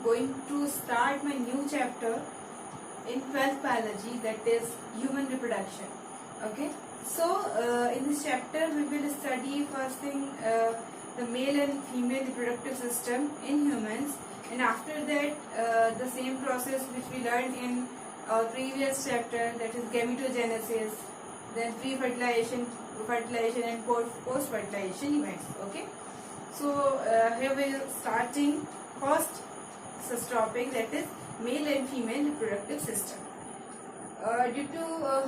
going to start my new chapter in 12th biology, that is human reproduction. Okay, so in this chapter we will study first thing the male and female reproductive system in humans, and after that the same process which we learned in our previous chapter, that is gametogenesis, then pre-fertilization, fertilization and post-fertilization events. Okay, so here we are starting first such topic, that is male and female reproductive system. Due to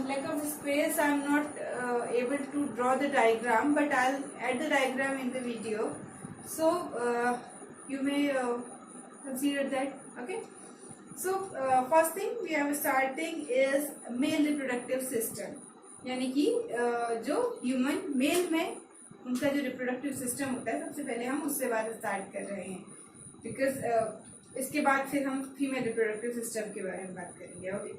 lack of space, I am not able to draw the diagram, but I'll add the diagram in the video, so you may consider that. Okay, so first thing we are starting is male reproductive system, यानी कि जो human male में उनका जो reproductive system होता है, सबसे पहले हम उससे बात स्टार्ट कर रहे हैं, बिकॉज इसके बाद फिर हम फीमेल रिप्रोडक्टिव सिस्टम के बारे में बात करेंगे. ओके,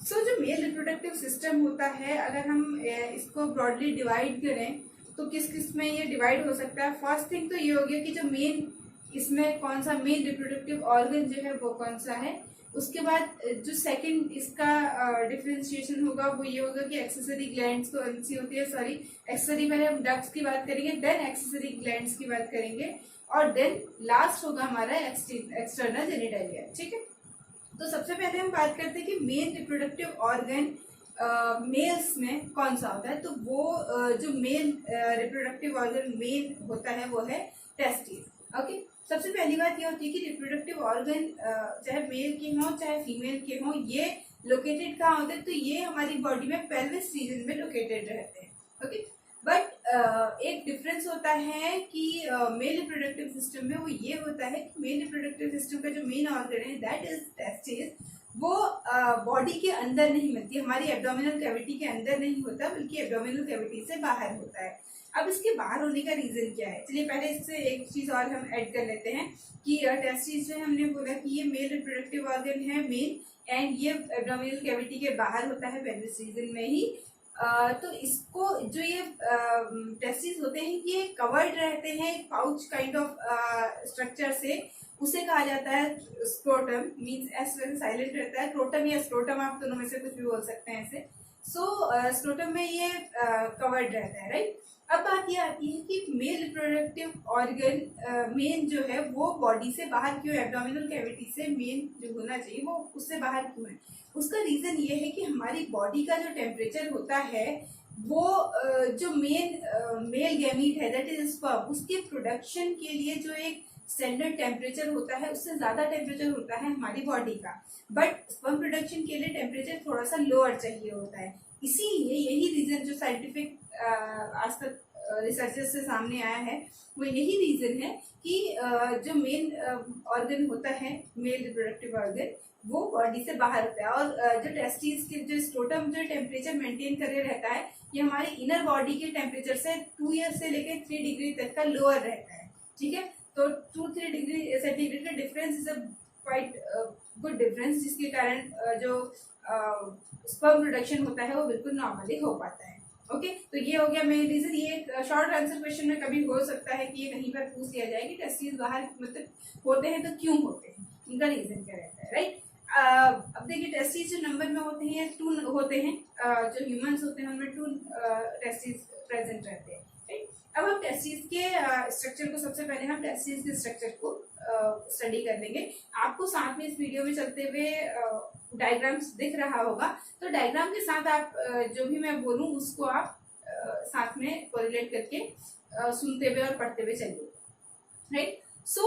सो जो मेल रिप्रोडक्टिव सिस्टम होता है, अगर हम इसको ब्रॉडली डिवाइड करें तो किस किस में ये डिवाइड हो सकता है. फर्स्ट थिंग तो ये हो गया कि जो मेन इसमें कौन सा मेन रिप्रोडक्टिव ऑर्गन जो है वो कौन सा है. उसके बाद जो सेकंड इसका डिफरेंशिएशन होगा वो ये होगा कि एक्सेसरी ग्लैंड्स को सी होती है, सॉरी एक्सेसरी, पहले हम डक्ट्स की बात करेंगे, देन एक्सेसरी ग्लैंड्स की बात करेंगे, और देन लास्ट होगा हमारा एक्सटर्नल जेनिटलिया. ठीक है, तो सबसे पहले हम बात करते हैं कि मेन रिप्रोडक्टिव ऑर्गन मेल्स में कौन सा होता है. तो वो जो मेल रिप्रोडक्टिव ऑर्गन मेन होता है वो है टेस्टिस. ओके, सबसे पहली बात ये होती है कि रिप्रोडक्टिव ऑर्गन चाहे मेल के हों चाहे फीमेल के हों, ये लोकेटेड कहाँ होते हैं, तो ये हमारी बॉडी में पेल्विस रीजन में लोकेटेड रहते हैं. ओके, बट एक डिफरेंस होता है कि मेल रिप्रोडक्टिव सिस्टम में वो ये होता है कि मेल रिप्रोडक्टिव सिस्टम का जो मेन ऑर्गन है दैट इज टेस्टिस, वो बॉडी के अंदर नहीं मिलती, हमारी एब्डोमिनल कैविटी के अंदर नहीं होता, बल्कि एब्डोमिनल कैविटी से बाहर होता है. अब इसके बाहर होने का रीजन क्या है, चलिए पहले इससे एक चीज और हम ऐड कर लेते हैं कि टेस्टिस जो हमने बोला कि ये मेल रिप्रोडक्टिव ऑर्गन है मेल, एंड ये एब्डोमिनल कैविटी के बाहर होता है पेल्विस रीजन में ही. तो इसको जो ये टेस्टिस होते हैं ये कवर्ड रहते हैं पाउच काइंड ऑफ स्ट्रक्चर से, उसे कहा जाता है स्क्रोटम, मींस एस साइलेंट रहता है, क्रोटम या स्क्रोटम आप दोनों में से कुछ भी बोल सकते हैं ऐसे. सो स्क्रोटम में ये कवर्ड रहता है, राइट. अब बात ये आती है कि मेल रिप्रोडक्टिव ऑर्गन मेन जो है वो बॉडी से बाहर क्यों, एब्डोमिनल कैविटी से मेन जो होना चाहिए वो उससे बाहर क्यों है. उसका रीजन ये है कि हमारी बॉडी का जो टेम्परेचर होता है वो जो मेल गैमीट है दैट इज स्पर्म, उसके प्रोडक्शन के लिए जो एक स्टैंडर्ड टेम्परेचर होता है उससे ज्यादा टेम्परेचर होता है हमारी बॉडी का, बट स्पर्म प्रोडक्शन के लिए टेम्परेचर थोड़ा सा लोअर चाहिए होता है. इसीलिए यही रीजन जो साइंटिफिक आज तक रिसर्चेस से सामने आया है वो यही रीजन है कि जो मेन ऑर्गन होता है मेल रिप्रोडक्टिव ऑर्गन वो बॉडी से बाहर होता है, और जो टेस्टिस के जो स्क्रोटम जो टेम्परेचर मेंटेन करे रहता है ये हमारे इनर बॉडी के टेम्परेचर से 2 ईयर से लेकर 3 डिग्री तक का लोअर रहता है. ठीक है, तो 2-3 डिग्री सेंटीग्रेड का difference is a quite good difference, जिसके कारण जो स्पर्म प्रोडक्शन होता है वो बिल्कुल नॉर्मली हो पाता है. ओके, तो ये हो गया मेन रीजन. ये एक शॉर्ट आंसर क्वेश्चन में कभी हो सकता है कि ये कहीं पर पूछ लिया जाए कि टेस्टिस बाहर मतलब होते हैं तो क्यों होते हैं, इनका रीजन क्या रहता है, राइट. अब देखिए टेस्टिस जो नंबर में होते हैं 2 होते हैं, जो ह्यूमंस होते हैं उनमें 2 टेस्टिस प्रेजेंट रहते हैं, राइट. अब हम टेस्टिस के स्ट्रक्चर को, सबसे पहले हम टेस्टिस के स्ट्रक्चर को स्टडी कर लेंगे. आपको साथ में इस वीडियो में चलते हुए डायग्राम्स दिख रहा होगा, तो डायग्राम के साथ आप जो भी मैं बोलूं उसको आप साथ में कोरिलेट करके सुनते हुए और पढ़ते हुए चलिए, राइट. सो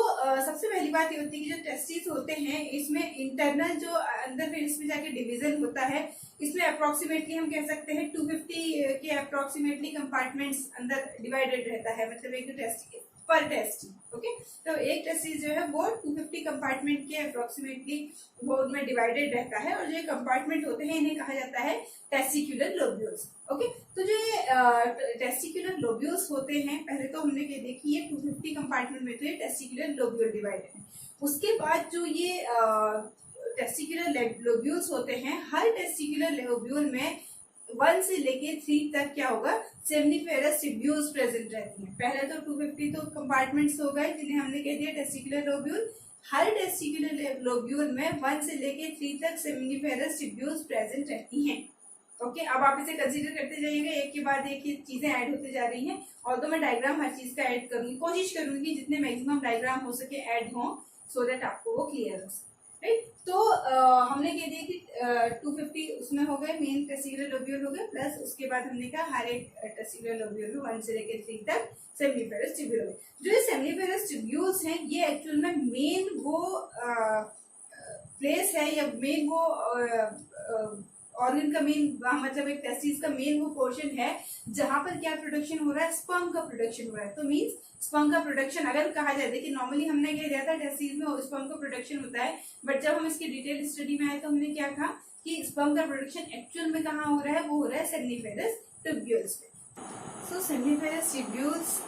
सबसे पहली बात ये होती है कि जो टेस्टिस होते हैं इसमें इंटरनल जो अंदर फिर इसमें जाके डिवीजन होता है, इसमें अप्रोक्सीमेटली हम कह सकते हैं 250 के अप्रोक्सीमेटली कंपार्टमेंट्स अंदर डिवाइडेड रहता है, मतलब एक टेस्टिस पर टेस्टी. ओके, तो एक टेस्टिस जो है वो 250 कंपार्टमेंट के अप्रोक्सीमेटली वो उनमें डिवाइडेड रहता है, और जो ये कंपार्टमेंट होते हैं इन्हें कहा जाता है टेस्टिकुलर लोब्यूल्स. ओके, तो जो ये टेस्टिकुलर लोब्यूल्स होते हैं, पहले तो हमने ये देखी है 250 कंपार्टमेंट में तो ये टेस्टिकुलर लोब्यूल डिवाइडेड है. उसके बाद जो ये टेस्टिकुलर लोब्यूल्स होते हैं, हर टेस्टिकुलर लोब्यूल में 1 से लेके 3 तक क्या होगा, सेमनिफेरस ट्यूब्यूल्स प्रेजेंट रहती हैं. पहले तो 250 तो कंपार्टमेंट्स हो गए जिन्हें हमने कह दिया टेस्टिकुलर लोब्यूल, हर टेस्टिकुलर लोब्यूल में 1 से लेके 3 तक सेमिनिफेरस ट्यूब्यूल्स प्रेजेंट रहती हैं। ओके, अब आप इसे कंसीडर करते जाइएगा, एक के बाद एक ही चीजें ऐड होते जा रही हैं। और तो मैं डायग्राम हर चीज का ऐड करूंगी, कोशिश करूंगी जितने मैक्सिमम डायग्राम हो सके ऐड हो, सो दैट आपको वो क्लियर हो सके, राइट। तो हमने कह दिया कि 250 उसमें हो गए, मेन टेस्टिकुलर लोब्यूल हो गए, प्लस उसके बाद हमने कहा हर एक टेस्टिकुलर लोब्यूल में 1 से लेकर 3 तक सेमिनिफेरस ट्यूब्यूल हो गए। जो ये सेमिनिफेरस ट्यूब्यूल्स हैं, ये एक्चुअल में मेन वो प्लेस है या मेन वो ऑर्गन का मेन, मतलब एक टेस्टिस का मेन वो पोर्शन है जहां पर क्या प्रोडक्शन हो रहा है, स्पर्म का प्रोडक्शन हो रहा है। तो मीन्स स्पर्म का प्रोडक्शन अगर कहा जाए, देखिए नॉर्मली हमने क्या किया था, टेस्टिस में स्पर्म का प्रोडक्शन होता है, बट जब हम इसकी डिटेल स्टडी में आए तो हमने क्या कहा कि स्पर्म का प्रोडक्शन एक्चुअल में कहाँ हो रहा है, वो हो रहा है सेमिनिफेरस ट्यूब्यूल्स पे। सो सेमिनिफेरस ट्यूब्यूल्स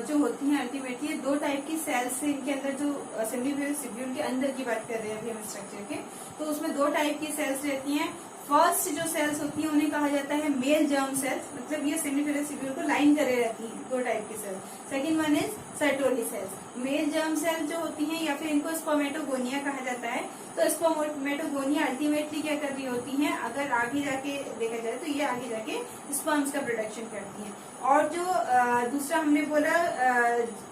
जो होती हैं अल्टीमेटली 2 टाइप की सेल्स है इनके अंदर, जो सेमिनिफेरस ट्यूब्यूल के अंदर की बात कर रहे हैं अभी हम स्ट्रक्चर के, तो उसमें 2 टाइप की सेल्स रहती हैं। फर्स्ट जो सेल्स होती हैं उन्हें कहा जाता है मेल जर्म सेल्स, मतलब ये सेमिनिफेरस ट्यूब्यूल को लाइन करे रहती हैं, 2 टाइप की cells. Second one is Sertoli cells. Male germ cell जो होती हैं या फिर इनको स्पर्मेटोगोनिया कहा जाता है, तो स्पर्मेटोगोनिया अल्टीमेटली क्या कर रही होती हैं, अगर आगे जाके देखा जाए तो ये आगे जाके स्पर्म्स का प्रोडक्शन करती हैं। और जो दूसरा हमने बोला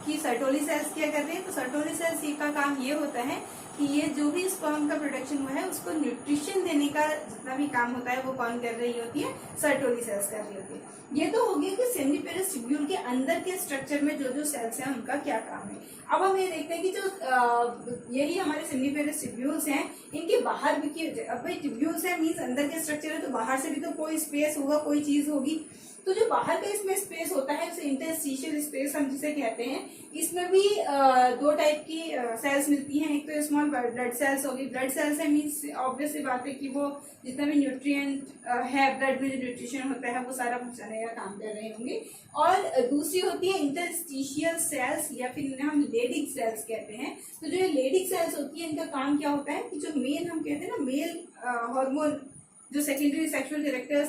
कि सर्टोली सेल्स क्या कर रही है, तो सर्टोली सेल्स का काम ये होता है कि ये जो भी स्पर्म का प्रोडक्शन हुआ है उसको न्यूट्रिशन देने का जितना भी काम होता है वो कौन कर रही होती है, सर्टोली सेल्स कर रही होती है। ये तो हो गया कि सेमिनिफेरस ट्यूब्यूल के अंदर के स्ट्रक्चर में जो जो सेल्स हैं उनका क्या काम है। अब हम ये देखते हैं कि जो यही हमारे सेमिनिफेरस ट्यूब्यूल्स हैं, इनके बाहर भी अब भाई ट्यूब्यूल्स है मीन्स अंदर के स्ट्रक्चर है, तो बाहर से भी तो कोई स्पेस होगा, कोई चीज होगी। तो जो बाहर का इसमें स्पेस होता है उसे इंटरस्टिशियल स्पेस हम जिसे कहते हैं, इसमें भी 2 टाइप की सेल्स मिलती हैं। एक तो स्मॉल ब्लड सेल्स होगी, ब्लड सेल्स है मीन्स ऑब्वियस सी बात है कि वो जितना भी न्यूट्रिएंट है ब्लड में जो न्यूट्रिशन होता है वो सारा पहुंचाने का काम कर रहे होंगे। और दूसरी होती है इंटरस्टिशियल सेल्स या फिर इन्हें हम लेडिक सेल्स कहते हैं। तो जो लेडिक सेल्स होती है इनका काम क्या होता है कि जो मेन हम कहते हैं ना मेल हार्मोन, जो सेकेंडरी सेक्सुअल कैरेक्टर्स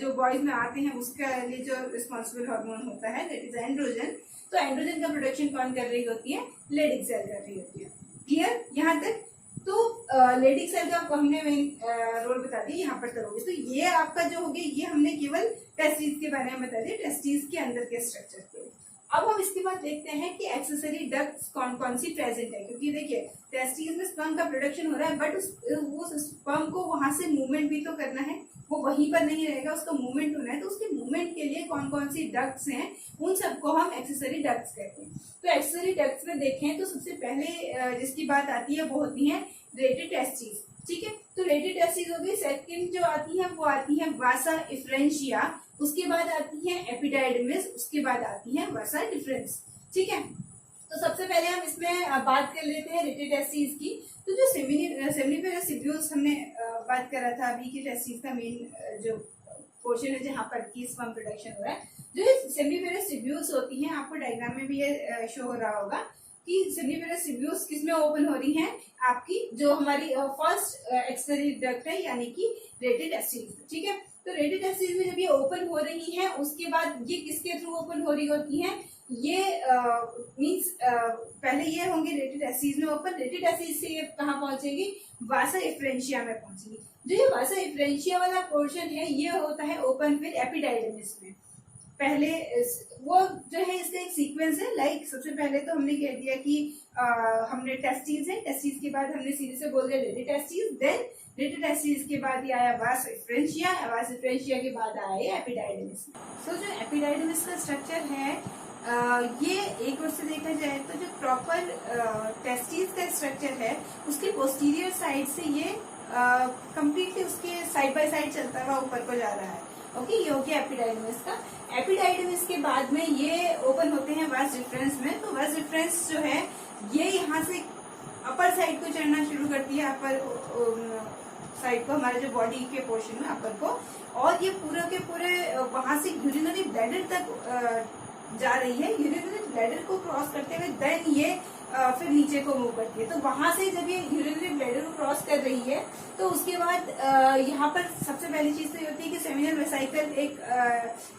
जो बॉयज में आते हैं उसका लिए जो रिस्पॉन्सिबल हार्मोन होता है दैट इज एंड्रोजन, तो एंड्रोजन का प्रोडक्शन कौन कर रही होती है, लेडिक सेल कर रही होती है। क्लियर यहाँ तक? तो लेडिक सेल का आपको हमने मेन रोल बता दिया, यहाँ पर करोगे तो ये आपका जो हो गया, ये हमने केवल टेस्टिस के बारे में बता दिया, टेस्टिस के अंदर के स्ट्रक्चर के। अब हम इसके बाद देखते हैं कि एक्सेसरी डक्ट्स कौन कौन सी प्रेजेंट है, क्योंकि देखिए टेस्टिस में स्पर्म का प्रोडक्शन हो रहा है, बट वो स्पर्म को वहां से मूवमेंट भी तो करना है, वो वहीं पर नहीं रहेगा, उसका मूवमेंट होना है। तो उसके मूवमेंट के लिए कौन कौन सी डक्ट्स हैं, उन सबको हम एक्सेसरी डक्ट्स कहते हैं। तो एक्सेसरी डक्ट्स में देखें तो सबसे पहले जिसकी बात आती है वो होती है रेटेड टेस्टिस। ठीक है, तो रेटेड टेस्टिस हो गई। सेकंड जो आती है वो आती है वासा इफ्रेंशिया, उसके बाद आती है एपिडाइडमिस, उसके बाद आती है वासा डिफरेंस। ठीक है, तो सबसे पहले हम इसमें बात कर लेते हैं रेटेड टेस्टिस की। तो जो सेमिनिफेरस ट्यूब्यूल्स हमने बात करा था अभी की टेस्टिस का मेन जो पोर्शन है जहाँ पर की स्पर्म प्रोडक्शन हो रहा है, जो सेमिनिफेरस ट्यूब्यूल्स होती हैं, आपको डायग्राम में भी ये शो हो रहा होगा कि सेमिनिफेरस ट्यूब्यूल्स किसमें ओपन हो रही हैं, आपकी जो हमारी फर्स्ट एक्सेसरी डक्ट है यानी कि रेटेड टेस्टिस। ठीक है, तो रेटेड टेस्टिस में जब ये ओपन हो रही है उसके बाद ये किसके थ्रू ओपन हो रही होती है, ये मीन्स पहले ये होंगे रेटेड टेस्टिस में ओपन, रेटेड टेस्टिस से ये कहाँ पहुंचेगी, वासा इफ्रेंशिया में पहुंचेगी। जो ये वासा इफ्रेंशिया वाला पोर्शन है ये होता है ओपन फिर एपिडाइडमिस में। पहले वो जो है इसका एक सीक्वेंस है, लाइक सबसे पहले तो हमने कह दिया कि हमने टेस्टिस है, टेस्टिस के बाद हमने सीधे से बोल दिया rete testis, then rete testis के बाद ये आया वास इफ्रेंशिया, वास इफ्रेंशिया के बाद आया एपिडाइडमिस। सो जो एपिडाइडमिस का स्ट्रक्चर है ये एक ओर से देखा जाए तो जो प्रॉपर टेस्टिस का स्ट्रक्चर है उसके पोस्टीरियर साइड से ये कंप्लीटली उसके साइड बाय साइड चलता हुआ ऊपर को जा रहा है। ओके, ये हो गया एपिडाइडमिस का। एपिडाइडमिस के बाद में ये ओपन होते हैं वास डिफरेंस में। तो वास डिफरेंस जो है ये यहाँ से अपर साइड को चढ़ना शुरू करती है, अपर साइड को, हमारे जो बॉडी के पोर्शन में अपर को, और ये पूरे के पूरे वहां से यूरिनरी ब्लैडर तक जा रही है। यूरिनरी ब्लैडर को क्रॉस करते हुए देन ये फिर नीचे को मूव करती है। तो वहां से जब ये यूरिनरी ब्लैडर को क्रॉस कर रही है तो उसके बाद यहाँ पर सबसे पहली चीज तो ये होती है कि सेमिनल वेसिकल एक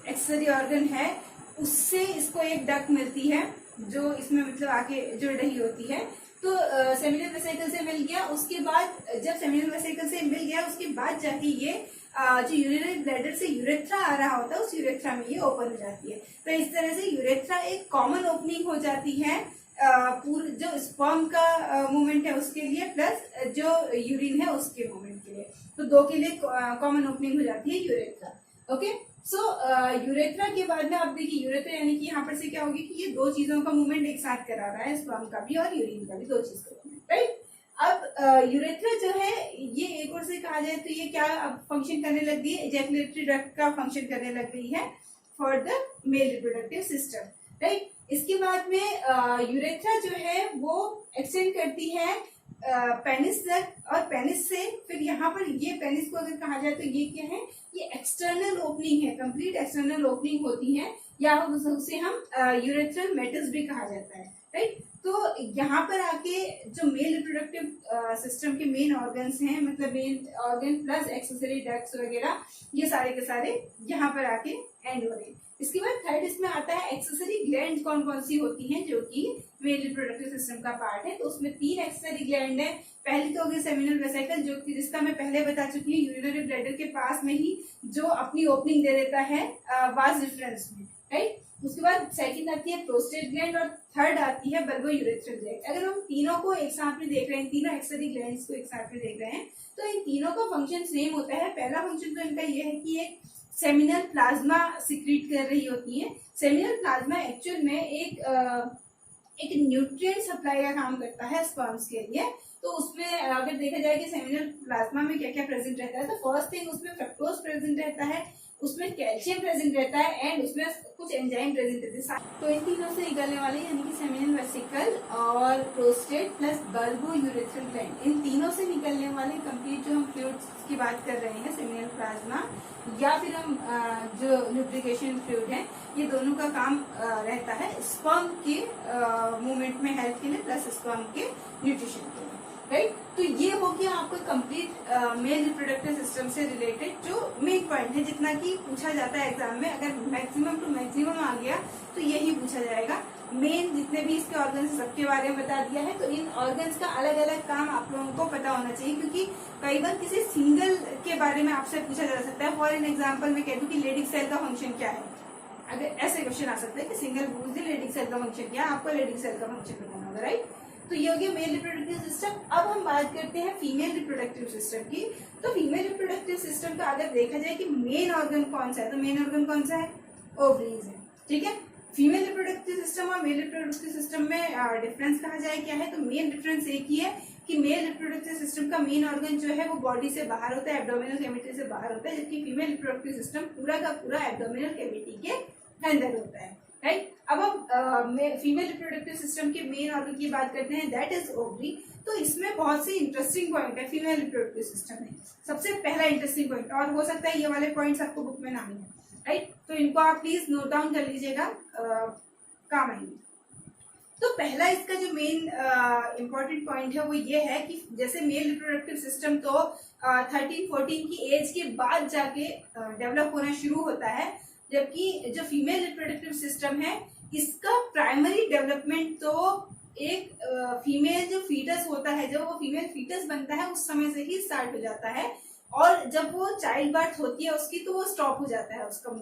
एक्सेसरी ऑर्गन है, उससे इसको एक डक्ट मिलती है जो इसमें मतलब आके जुड़ रही होती है। तो सेमिनल वेसिकल से मिल गया, उसके बाद जब सेमिनल वेसिकल से मिल गया उसके बाद जाके ये जो यूरिनरी ब्लैडर से यूरेथ्रा आ रहा होता है उस यूरेथ्रा में ये ओपन हो जाती है। तो इस तरह से यूरेथ्रा एक कॉमन ओपनिंग हो जाती है पूरे जो स्पर्म का मूवमेंट है उसके लिए प्लस जो यूरिन है उसके मूवमेंट के लिए, तो दो के लिए कॉमन ओपनिंग हो जाती है यूरेथ्रा। ओके, सो यूरेथ्रा के बाद में आप देखिए यूरेथ्रा यानी कि यहाँ पर से क्या होगी कि ये दो चीजों का मूवमेंट एक साथ करा रहा है, स्पर्म का भी और यूरिन का भी, दो चीज का मूवमेंट, राइट। अब यूरेथ्रा जो है ये एक और से कहा जाए तो ये क्या अब फंक्शन करने लग गई है, इजैकुलेटरी डक्ट का फंक्शन करने लग गई है for the male reproductive system, right. इसके बाद में यूरेथ्रा जो है वो एक्सटेंड करती है पेनिस तक, और पेनिस से फिर यहाँ पर ये पेनिस को अगर कहा जाए तो ये क्या है, ये एक्सटर्नल ओपनिंग है, कंप्लीट एक्सटर्नल ओपनिंग होती है, या उसे हम यूरेथ्रल मेटल्स भी कहा जाता है, राइट। तो यहाँ पर आके जो मेल रिप्रोडक्टिव सिस्टम के मेन ऑर्गन्स हैं, मतलब main organ plus accessory ducts वगैरह, ये सारे के सारे यहाँ पर आके एंड हो रहे हैं। इसके बाद थर्ड इसमें आता है एक्सेसरी ग्लैंड कौन कौन सी होती हैं जो कि मेल रिप्रोडक्टिव सिस्टम का पार्ट है। तो उसमें 3 एक्सेसरी ग्लैंड है। पहली तो होगी सेमिनल वेसिकल, जो कि जिसका मैं पहले बता चुकी हूँ, यूरिनरी ब्लैडर के पास में ही जो अपनी ओपनिंग दे देता है वास डिफरेंस में, राइट। उसके बाद सेकंड आती है प्रोस्टेट ग्लैंड और थर्ड आती है बल्बो यूरेथ्रल ग्लैंड। अगर हम तीनों को एक साथ में देख रहे हैं, तीनों एक्सेसरी ग्लैंड्स को एक साथ में देख रहे हैं, तो इन तीनों का फंक्शन सेम होता है। पहला फंक्शन तो इनका ये है कि एक सेमिनल प्लाज्मा सिक्रीट कर रही होती है। सेमिनल प्लाज्मा एक्चुअल में एक न्यूट्रिएंट सप्लाई का काम करता है स्पर्म्स के लिए। तो उसमें अगर देखा जाए कि सेमिनल प्लाज्मा में क्या क्या प्रेजेंट रहता है, तो फर्स्ट थिंग उसमें फ्रक्टोज प्रेजेंट रहता है, उसमें कैल्शियम प्रेजेंट रहता है एंड उसमें कुछ एंजाइम प्रेजेंट रहते हैं। तो इन तीनों से निकलने वाले यानी कि सेमिनल वेसिकल और prostate plus bulbourethral gland, इन तीनों से निकलने वाले कंप्लीट जो हम फ्लूइड्स की बात कर रहे हैं, सेमिनल प्लाज्मा या फिर हम जो लुब्रिकेशन फ्लूइड है, ये दोनों का काम रहता है स्पर्म के मूवमेंट में हेल्प के लिए प्लस स्पर्म के न्यूट्रिशन के लिए, राइट। तो ये हो गया आपका कंप्लीट मेल रिप्रोडक्टिव सिस्टम से रिलेटेड जो मेन पॉइंट है, जितना कि पूछा जाता है एग्जाम में। अगर मैक्सिमम टू मैक्सिमम आ गया तो यही पूछा जाएगा। मेन जितने भी इसके ऑर्गन्स सबके बारे में बता दिया है। तो इन ऑर्गन्स का अलग अलग काम आप लोगों को पता होना चाहिए, क्योंकि कई बार किसी सिंगल के बारे में आपसे पूछा जा सकता है। फॉर एन एग्जाम्पल मैं कह दूं कि लेडिक सेल का फंक्शन क्या है, अगर ऐसे क्वेश्चन आ सकता है कि सिंगल पूछ दे लेडिक सेल का फंक्शन क्या है, आपको लेडिक सेल का फंक्शन बताना होगा, राइट। तो ये हो गया मेल रिप्रोडक्टिव सिस्टम। अब हम बात करते हैं फीमेल रिप्रोडक्टिव सिस्टम की। तो फीमेल रिप्रोडक्टिव सिस्टम का अगर देखा जाए कि मेन ऑर्गन कौन सा है, तो मेन ऑर्गन कौन सा है, ओवरीज है, ठीक है। फीमेल रिप्रोडक्टिव सिस्टम और मेल रिप्रोडक्टिव सिस्टम में डिफरेंस कहा जाए क्या है, तो मेन डिफरेंस एक ही है कि मेल रिप्रोडक्टिव सिस्टम का मेन ऑर्गन जो है वो बॉडी से बाहर होता है, एब्डोमिनल कैविटी से बाहर होता है, जबकि फीमेल रिप्रोडक्टिव सिस्टम पूरा का पूरा एब्डोमिनल कैविटी के अंदर होता है, राइट। अब हम फीमेल रिप्रोडक्टिव सिस्टम के मेन ऑर्गन की बात करते हैं, दैट इज ओवरी। तो इसमें बहुत सी इंटरेस्टिंग पॉइंट है फीमेल रिप्रोडक्टिव सिस्टम में। सबसे पहला इंटरेस्टिंग पॉइंट, और हो सकता है ये वाले पॉइंट्स आपको बुक में ना मिले, राइट, तो इनको आप प्लीज नोट डाउन कर लीजिएगा, काम आएंगे। तो पहला इसका जो मेन इंपॉर्टेंट पॉइंट है वो ये है कि जैसे मेल रिप्रोडक्टिव सिस्टम तो 13-14 की एज के बाद जाके डेवलप होना शुरू होता है, जबकि जो फीमेल रिप्रोडक्टिव सिस्टम है इसका प्राइमरी डेवलपमेंट तो एक फीमेल जो फीटस होता है, जब वो फीमेल फीटस बनता है उस समय से ही स्टार्ट हो जाता है, और जब वो चाइल्ड बर्थ होती है उसकी तो वो स्टॉप हो जाता है, उसका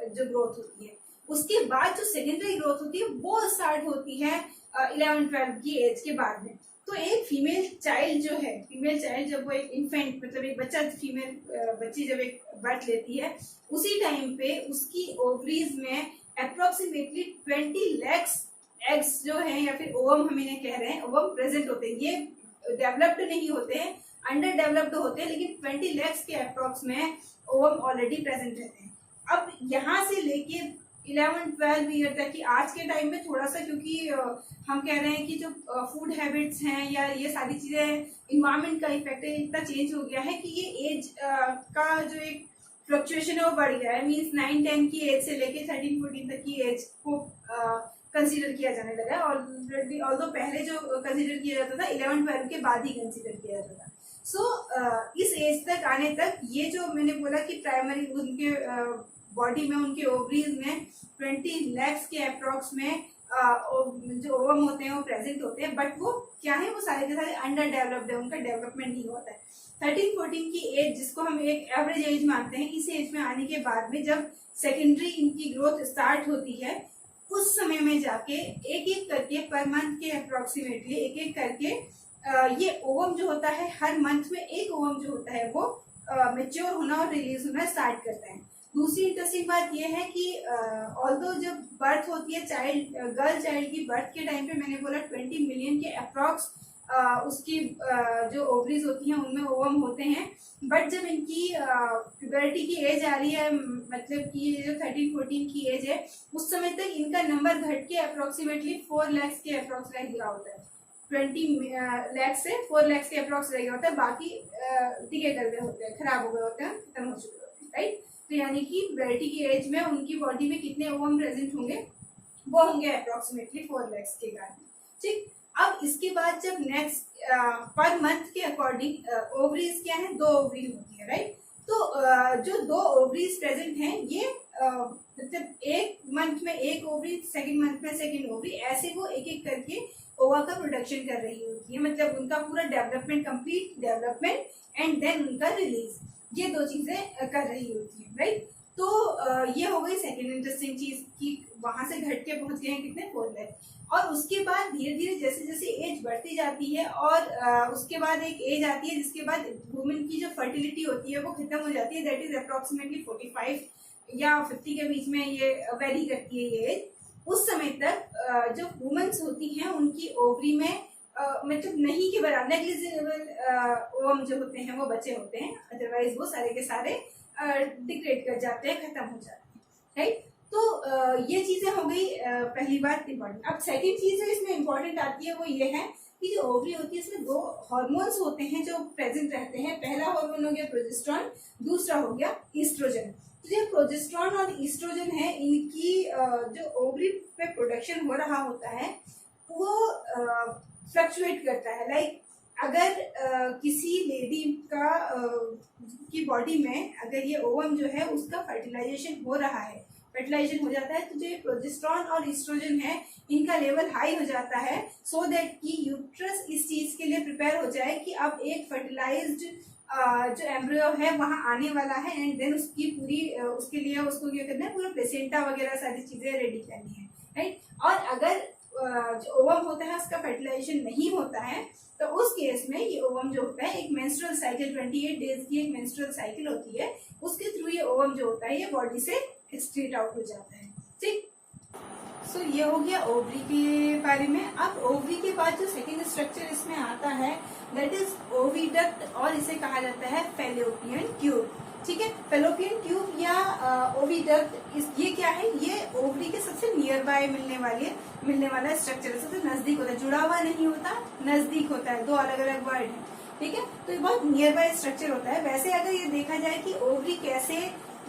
जो ग्रोथ होती है। उसके बाद जो सेकेंडरी ग्रोथ होती है वो स्टार्ट होती है 11-12 की एज के बाद में। तो एक फीमेल चाइल्ड जो है, फीमेल चाइल्ड जब वो एक इन्फेंट मतलब एक बच्चा, फीमेल बच्ची जब एक बर्थ लेती है, उसी टाइम पे उसकी ओवरीज में अप्रोक्सीमेटली 20 लाख एग्स जो है या फिर ओवम हम इन्हें कह रहे हैं, ओवम प्रेजेंट होते हैं। ये डेवलप्ड नहीं होते हैं, अंडर डेवलप्ड होते हैं, लेकिन 20 लाख के अप्रोक्स में ओवम ऑलरेडी प्रेजेंट रहते हैं। अब यहाँ से लेके 11-12 ईयर तक की आज के टाइम में थोड़ा सा, क्योंकि हम कह रहे हैं कि जो फूड हैबिट्स हैं या ये सारी चीजें इन्वायरमेंट का इफेक्ट है, इतना चेंज हो गया है कि ये एज का जो एक फ्लक्चुएशन है वो बढ़ गया है। मीन्स 9-10 की एज से लेके 13-14 तक की एज को कंसीडर किया जाने लगा है। ऑलरेडी ऑल्दो पहले जो कंसीडर किया जाता था 11-12 के बाद ही कंसीडर किया जाता था। सो इस एज तक आने तक ये जो मैंने बोला कि प्राइमरी उनके बॉडी में, उनके ओवरीज में 20 लाख के अप्रोक्स में जो ओवम होते हैं वो प्रेजेंट होते हैं, बट वो क्या है, वो सारे के सारे अंडर डेवलप्ड है, उनका डेवलपमेंट नहीं होता है। 13-14 की एज, जिसको हम एक एवरेज एज मानते हैं, इस एज में आने के बाद में जब सेकेंडरी इनकी ग्रोथ स्टार्ट होती है, उस समय में जाके एक एक करके पर मंथ के अप्रोक्सीमेटली एक एक करके ये ओवम जो होता है, हर मंथ में एक ओवम जो होता है वो मेच्योर होना और रिलीज होना स्टार्ट करता है। दूसरी इंटरेस्टिंग बात यह है कि ऑल्दो जब बर्थ होती है चाइल्ड, गर्ल चाइल्ड की बर्थ के टाइम पे मैंने बोला 20 मिलियन के अप्रॉक्स उसकी जो ओवरीज होती हैं उनमें ओवम होते हैं, बट जब इनकी प्यूबर्टी की एज आ रही है, मतलब कि ये जो 13-14 की एज है, उस समय तक इनका नंबर घट के अप्रोक्सीमेटली 4 लाख के अप्रॉक्स रह गया होता है। 20 लाख से 4 लाख के अप्रॉक्स रह गया होता है, बाकी डिके कर गए होते हैं, खराब हो गए होते हैं, खत्म हो चुके होते हैं, राइट। तो यानी कि प्यूबर्टी की एज में उनकी बॉडी में कितने ओवम प्रेजेंट होंगे, वो होंगे अप्रोक्सीमेटली 4 लाख के कारण, ठीक। अब इसके बाद जब नेक्स्ट पर मंथ के अकॉर्डिंग ओवरीज क्या है, 2 ओवरी होती है, राइट। तो जो 2 ओवरीज प्रेजेंट हैं, ये मतलब एक मंथ में एक ओवरी, सेकंड मंथ में सेकंड ओवरी, ऐसे वो एक एक करके ओवा का प्रोडक्शन कर रही होती है, मतलब उनका पूरा development, complete development and then उनका रिलीज, ये 2 चीजें कर रही होती है, राइट। तो ये हो गई सेकेंड इंटरेस्टिंग चीज कि वहां से घट के पहुंच गए हैं कितने, 4 लाख। और उसके बाद धीरे धीरे जैसे जैसे एज बढ़ती जाती है और उसके बाद एक एज आती है जिसके बाद वुमेन की जो फर्टिलिटी होती है वो खत्म हो जाती है, दैट इज अप्रोक्सीमेटली 45 या 50 के बीच में ये वेरी करती है ये एज। उस समय तक जो वुमेन्स होती हैं उनकी ओवरी में मतलब नहीं के बराबर, नेग्लिजिबल ओवम जो होते हैं वो बचे होते हैं, अदरवाइज वो सारे के सारे डिग्रेड कर जाते हैं, खत्म हो जाते हैं, राइट। तो ये चीजें हो गई पहली बात इम्पोर्टेंट। अब सेकंड चीज जो इसमें इम्पोर्टेंट आती है वो ये है कि जो ओवरी होती है इसमें 2 हार्मोन्स होते हैं जो प्रेजेंट रहते हैं। पहला हार्मोन हो गया प्रोजेस्टेरॉन, दूसरा हो गया ईस्ट्रोजन। तो जो प्रोजेस्टेरॉन और ईस्ट्रोजन है, इनकी जो ओवरी पे प्रोडक्शन हो रहा होता है वो फ्लक्चुएट करता है। लाइक अगर किसी लेडी का की बॉडी में अगर ये ओवम जो है उसका फर्टिलाइजेशन हो रहा है, फर्टिलाइजेशन हो जाता है, तो जो प्रोजेस्टेरॉन और ईस्ट्रोजन है इनका लेवल हाई हो जाता है, सो दैट कि यूट्रस इस चीज के लिए प्रिपेयर हो जाए कि अब एक फर्टिलाइज्ड जो एम्ब्रियो है वहां आने वाला है, एंड देन उसकी पूरी उसके लिए उसको क्या करना है, पूरा प्लेसेंटा वगैरह सारी चीजें रेडी करनी है, राइट। और अगर जो ओवम होता है उसका फर्टिलाइजेशन नहीं होता है तो उस केस में ये ओवम जो होता है एक मेंस्ट्रुअल साइकिल, 28 डेज की एक मेंस्ट्रुअल साइकिल होती है, उसके थ्रू ये ओवम जो होता है ये बॉडी से स्ट्रेट आउट हो जाता है, ठीक। सो ये हो गया ओवरी के बारे में। अब ओवरी के बाद जो सेकेंड स्ट्रक्चर इसमें आता है दैट इज ओविडक्ट, और इसे कहा जाता है फेलोपियन ट्यूब, ठीक है। फेलोपियन ट्यूब या ओविडक्ट, ये क्या है, ये ओवरी के सबसे नियर बाय मिलने वाला स्ट्रक्चर है, सबसे नजदीक होता है, जुड़ा हुआ नहीं होता, नजदीक होता है, 2 अलग अलग वर्ड है, ठीक है। तो ये बहुत नियर बाय स्ट्रक्चर होता है। वैसे अगर ये देखा जाए कि ओवरी कैसे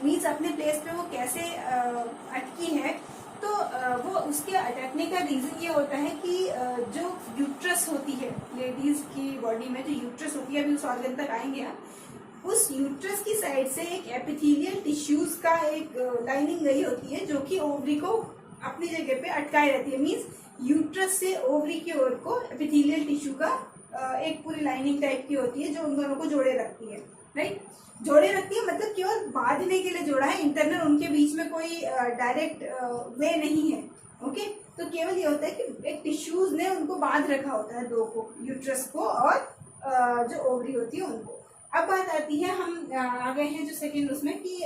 मीन्स अपने प्लेस पे वो कैसे अटकी है, तो वो उसके अटकने का रीजन ये होता है कि जो यूट्रस होती है लेडीज की बॉडी में, जो यूट्रस होती है, अभी उस ऑर्गन तक आएंगे हम, उस यूट्रस की साइड से एक एपिथेलियल टिश्यूज का एक लाइनिंग गई होती है जो कि ओवरी को अपनी जगह पे अटकाए रहती है। मीन्स यूट्रस से ओवरी की ओर को एपिथेलियल टिश्यू का एक पूरी लाइनिंग टाइप की होती है जो उन दोनों को जोड़े रखती है, राइट। जोड़े रखती है मतलब केवल बांधने के लिए जोड़ा है, इंटरनल उनके बीच में कोई डायरेक्ट वे नहीं है, ओके। तो केवल ये होता है कि एक टिश्यूज ने उनको बांध रखा होता है, 2 को, यूट्रस को और जो ओवरी होती है उनको। अब बात आती है, हम आ गए हैं जो सेकेंड उसमें कि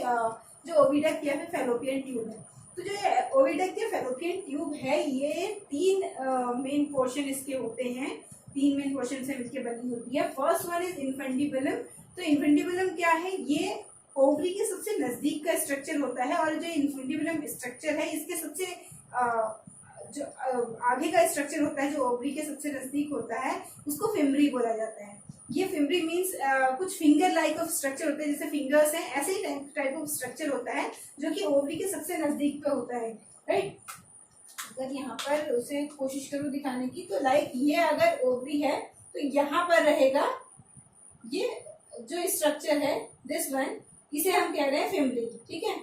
जो ओविडक्ट या फिर फेलोपियन ट्यूब है। तो जो ओविडक्ट या फेलोपियन ट्यूब है ये 3 मेन पोर्शन इसके होते हैं, 3 मेन पोर्शन से मिलकर बनी होती है। First one is infundibulum. तो इन्फेंटिबुलम क्या है, ये ओवरी के सबसे नजदीक का स्ट्रक्चर होता है, और जो इन्फेंटिबुलम स्ट्रक्चर है इसके सबसे जो आगे का स्ट्रक्चर होता है जो ओवरी के सबसे नजदीक होता है उसको फिमरी बोला जाता है। ये फिमरी मीन्स कुछ फिंगर लाइक ऑफ स्ट्रक्चर होते हैं, जैसे फिंगर्स हैं, ऐसे ही टाइप ऑफ स्ट्रक्चर होता है जो कि ओवरी के सबसे नजदीक पे होता है, राइट। अगर यहाँ पर उसे कोशिश करूँ दिखाने की, तो लाइक ये अगर ओवरी है तो यहाँ पर रहेगा ये जो स्ट्रक्चर है, दिस वन, इसे हम कह रहे हैं फिमरी, ठीक है।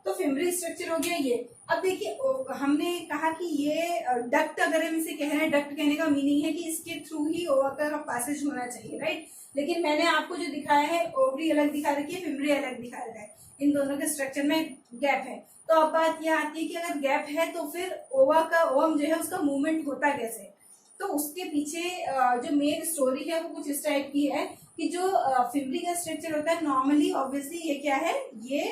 तो फिमरी स्ट्रक्चर हो गया ये। अब देखिए हमने कहा कि ये डक्ट, अगर हम इसे कह रहे हैं, डक्ट कहने का मीनिंग है कि इसके थ्रू ही ओवा का पैसेज होना चाहिए, राइट। लेकिन मैंने आपको जो दिखाया है, ओवरी अलग दिखा रखी है, फिमरी अलग दिखा रखा है, इन दोनों के स्ट्रक्चर में गैप है। तो अब बात यह आती है कि अगर गैप है तो फिर ओवा का ओवम जो है उसका मूवमेंट होता कैसे। तो उसके पीछे जो मेन स्टोरी है वो कुछ इस टाइप की है कि जो फिमरी का स्ट्रक्चर होता है नॉर्मली, ऑब्वियसली ये क्या है, ये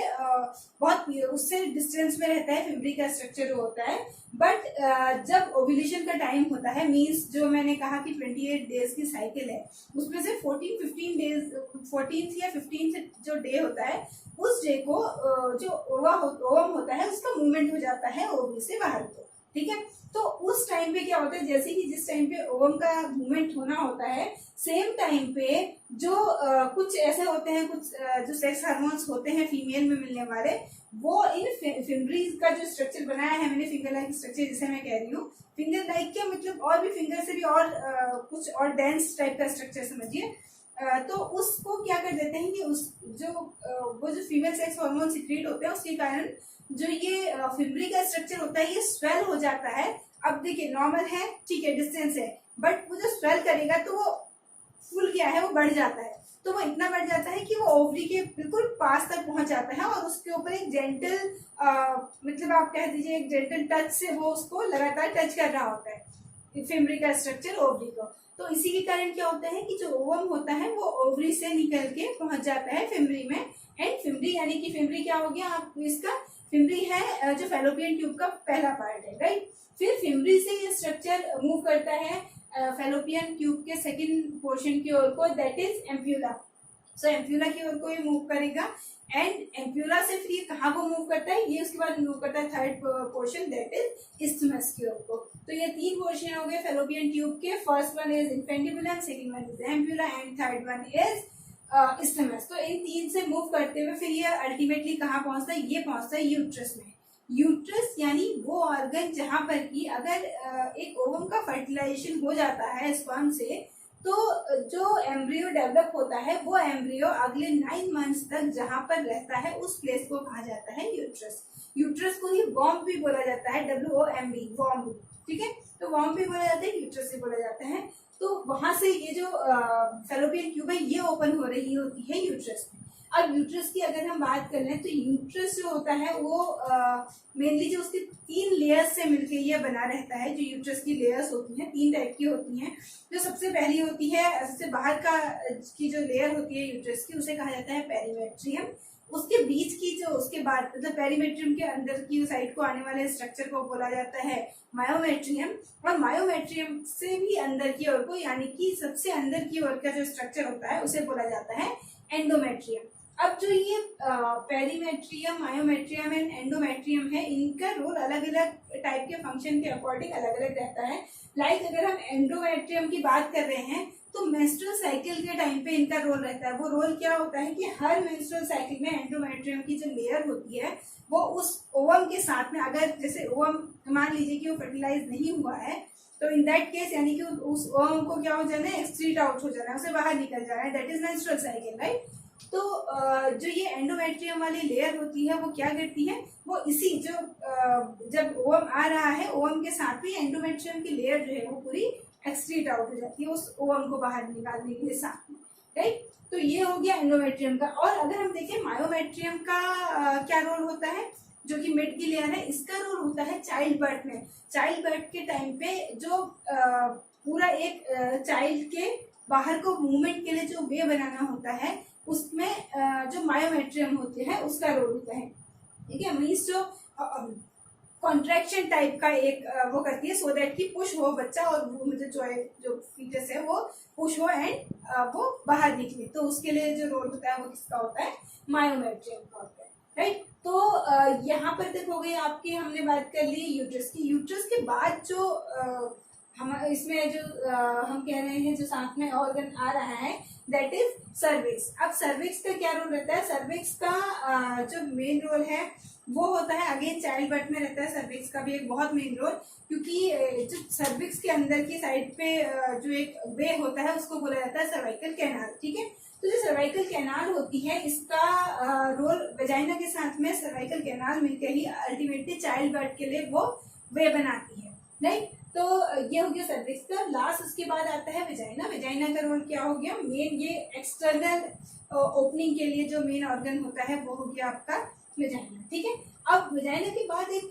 बहुत उससे डिस्टेंस में रहता है, फिमरी का स्ट्रक्चर होता है। बट जब ओव्यूलेशन का टाइम होता है, मींस जो मैंने कहा कि 28 डेज की साइकिल है, उसमें से 14-15 डेज, 14th या 15th जो डे होता है, उस डे को जो ओवम होता है उसका मूवमेंट हो जाता है ओवरी से बाहर को, ठीक है। तो उस टाइम पे क्या होता है, जैसे कि जिस टाइम पे ओवम का मूवमेंट होना होता है, सेम टाइम पे जो कुछ ऐसे होते हैं, कुछ जो सेक्स हार्मोन्स होते हैं फीमेल में मिलने वाले, वो इन फिंगरी का जो स्ट्रक्चर बनाया है मैंने, फिंगर लाइक स्ट्रक्चर जिसे मैं कह रही हूँ, फिंगर लाइक क्या मतलब, और भी फिंगर से भी और कुछ और डेंस टाइप का स्ट्रक्चर समझिए। तो उसको क्या कर देते हैं कि उस जो वो जो फीमेल सेक्स हार्मोन सिक्रीट होते हैं उसके कारण जो ये फिमरी का स्ट्रक्चर होता है ये स्वेल हो जाता है। अब देखिए नॉर्मल है, ठीक है, डिस्टेंस है, बट वो जो स्वेल करेगा तो वो फुल क्या है, वो बढ़ जाता है। तो वो इतना बढ़ जाता है कि वो ओवरी के बिल्कुल पास तक पहुंच जाता है और उसके ऊपर एक जेंटल मतलब आप कह दीजिए एक जेंटल टच से वो उसको लगातार टच कर रहा होता है फिमरी का स्ट्रक्चर ओवरी को। तो इसी के कारण क्या होता है कि जो ओवम होता है वो ओवरी से निकल के पहुंच जाता है फिमरी में। एंड फिमरी यानी कि फिमरी क्या हो गया आप इसका, फिमरी है जो फैलोपियन ट्यूब का पहला पार्ट है, राइट। फिर फिमरी से ये स्ट्रक्चर मूव करता है फैलोपियन ट्यूब के सेकंड पोर्शन की ओर को, that is ampulla. So ampulla की ओर को ये मूव करेगा एंड एम्प्यूला से फिर ये कहाँ को मूव करता है, ये उसके बाद मूव करता है third portion that is isthmus की ओर को। तो ये तीन पोर्शन हो गए फैलोपियन ट्यूब के, first one is infundibulum, second one is ampulla and third one is isthmus. तो इन तीन से मूव करते हुए फिर ये अल्टीमेटली कहाँ पहुंचता है, ये पहुंचता है यूट्रस में। यूट्रस यानी वो ऑर्गन जहां पर कि अगर एक ओवम का फर्टिलाइजेशन हो जाता है स्पर्म से, तो जो एम्ब्रियो डेवलप होता है वो एम्ब्रियो अगले 9 मंथ्स तक जहां पर रहता है उस प्लेस को कहा जाता है यूट्रस। यूट्रस को ही वॉम्ब भी बोला जाता है, WOMB, वॉम्ब, ठीक है। तो वॉम्ब भी बोला जाता है, यूट्रस भी बोला जाता है। तो वहां से ये जो फैलोपियन ट्यूब है ये ओपन हो रही होती है यूट्रस में। अब यूट्रस की अगर हम बात कर लें तो यूट्रस जो होता है वो मेनली जो उसकी 3 लेयर्स से मिलके ये बना रहता है। जो यूट्रस की लेयर्स होती हैं 3 टाइप की होती हैं। जो सबसे पहली होती है, सबसे बाहर का की जो लेयर होती है यूट्रस की, उसे कहा जाता है पेरीमेट्रियम। उसके बीच की जो उसके बाद मतलब पेरीमेट्रियम के अंदर की साइड को आने वाले स्ट्रक्चर को बोला जाता है मायोमेट्रियम। और मायोमेट्रियम से भी अंदर की ओर को यानी कि सबसे अंदर की ओर का जो स्ट्रक्चर होता है उसे बोला जाता है एंडोमेट्रियम। अब जो ये पेरीमेट्रियम, मायोमेट्रियम एंड एंडोमेट्रियम है, इनका रोल अलग अलग टाइप के फंक्शन के अकॉर्डिंग अलग अलग रहता है। लाइक अगर हम एंडोमेट्रियम की बात कर रहे हैं तो मेंस्ट्रुअल साइकिल के टाइम पे इनका रोल रहता है। वो रोल क्या होता है कि हर मेंस्ट्रुअल साइकिल में एंडोमेट्रियम की जो लेयर होती है वो उस ओवम के साथ में, अगर जैसे ओवम मान लीजिए कि वो फर्टिलाइज नहीं हुआ है तो इन दैट केस यानी कि उस ओवम को क्या हो जाना है, एक्सक्रीट आउट हो जाना है, उसे बाहर निकल जाना है, that is menstrual cycle, right. तो जो ये एंडोमेट्रियम वाली लेयर होती है वो क्या करती है, वो इसी जो जब ओवम आ रहा है ओवम के साथ ही एंडोमेट्रियम की लेयर जो है वो पूरी एक्सक्रीट आउट हो जाती है उस ओवम को बाहर निकालने के लिए साथ में, राइट। तो ये हो गया एंडोमेट्रियम का। और अगर हम देखें मायोमेट्रियम का क्या रोल होता है, जो कि मिड की लेयर है, इसका रोल होता है चाइल्ड बर्थ में। चाइल्ड बर्थ के टाइम पे जो पूरा एक चाइल्ड के बाहर को मूवमेंट के लिए जो वे बनाना होता है उसमें जो मायोमेट्रियम होते हैं उसका रोल होता है, ठीक है। मीन्स जो कॉन्ट्रैक्शन टाइप का एक वो करती है सो दैट कि पुश हो बच्चा और वो मतलब जो फीटस है वो पुश हो एंड वो बाहर निकले। तो उसके लिए जो रोल होता है वो किसका होता है, मायोमेट्रियम का होता है, राइट। तो यहाँ पर देखोगे आपके हमने बात कर ली यूट्रस की। यूट्रस के बाद जो हम इसमें जो हम कह रहे हैं जो साथ में ऑर्गन आ रहा है दैट इज सर्विक्स। अब सर्विक्स का क्या रोल रहता है, सर्विक्स का जो मेन रोल है वो होता है अगेन चाइल्ड बर्थ में रहता है। सर्विक्स का भी एक बहुत मेन रोल, क्योंकि जो सर्विक्स के अंदर की साइड पे जो एक वे होता है उसको बोला जाता है सर्वाइकल कैनाल, ठीक है। तो जो सर्वाइकल कैनाल होती है, इसका रोल वेजाइना के साथ में सर्वाइकल कैनाल मिलकर ही अल्टीमेटली चाइल्ड बर्थ के लिए वो वे बनाती है, राइट। तो ये हो गया सर्विक्स का। लास्ट उसके बाद आता है वेजाइना। वेजाइना का रोल क्या हो गया, मेन ये एक्सटर्नल ओपनिंग के लिए जो मेन ऑर्गन होता है वो हो गया आपका वेजाइना, ठीक है। अब वेजाइना के बाद एक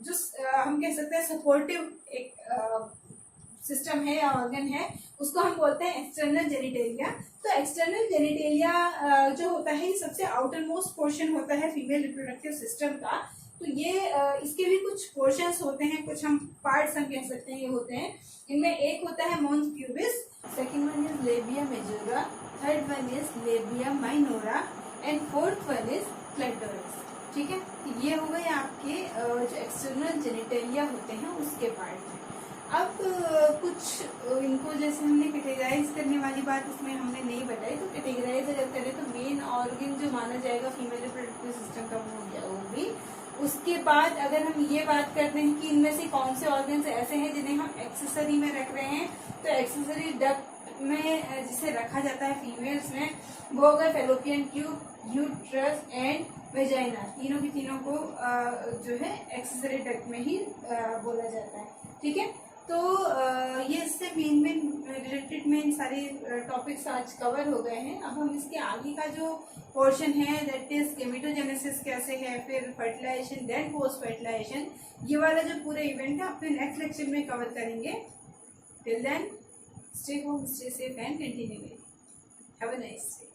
जो हम कह सकते हैं सपोर्टिव एक सिस्टम है या ऑर्गन है, उसको हम बोलते हैं एक्सटर्नल जेनिटेलिया। तो एक्सटर्नल जेनिटेलिया जो होता है ये सबसे आउटर मोस्ट पोर्शन होता है फीमेल रिप्रोडक्टिव सिस्टम का। तो ये इसके भी कुछ पोर्शंस होते हैं, कुछ हम पार्ट्स हम कह सकते हैं ये होते हैं। इनमें एक होता है mons pubis, second one is labia majora, third one is labia minora and fourth one is clitoris, ठीक है। तो ये हो गए आपके जो एक्सटर्नल जेनिटेलिया होते हैं उसके पार्ट हैं। अब कुछ इनको जैसे हमने कैटेगराइज करने वाली बात इसमें हमने नहीं बताई, तो कैटेगराइज अगर करें तो मेन ऑर्गन जो माना जाएगा फीमेल रिप्रोडक्टिव सिस्टम का वो हो गया ओवरी। उसके बाद अगर हम ये बात करते हैं कि इनमें से कौन से ऑर्गन्स ऐसे हैं जिन्हें हम एक्सेसरी में रख रहे हैं, तो एक्सेसरी डक्ट में जिसे रखा जाता है फीमेल्स में वो होगा fallopian tube, uterus and vagina. तीनों की तीनों को जो है एक्सेसरी डक्ट में ही बोला जाता है, ठीक है। तो ये इससे मेन रिलेटेड में सारे टॉपिक्स आज कवर हो गए हैं। अब हम इसके आगे का जो पोर्शन है दैट इज गेमेटोजेनेसिस कैसे है, फिर फर्टिलाइजेशन, देन पोस्ट फर्टिलाइजेशन, ये वाला जो पूरा इवेंट है अपने नेक्स्ट लेक्चर में कवर करेंगे। Till then stay home, stay safe and continue. Have a nice day.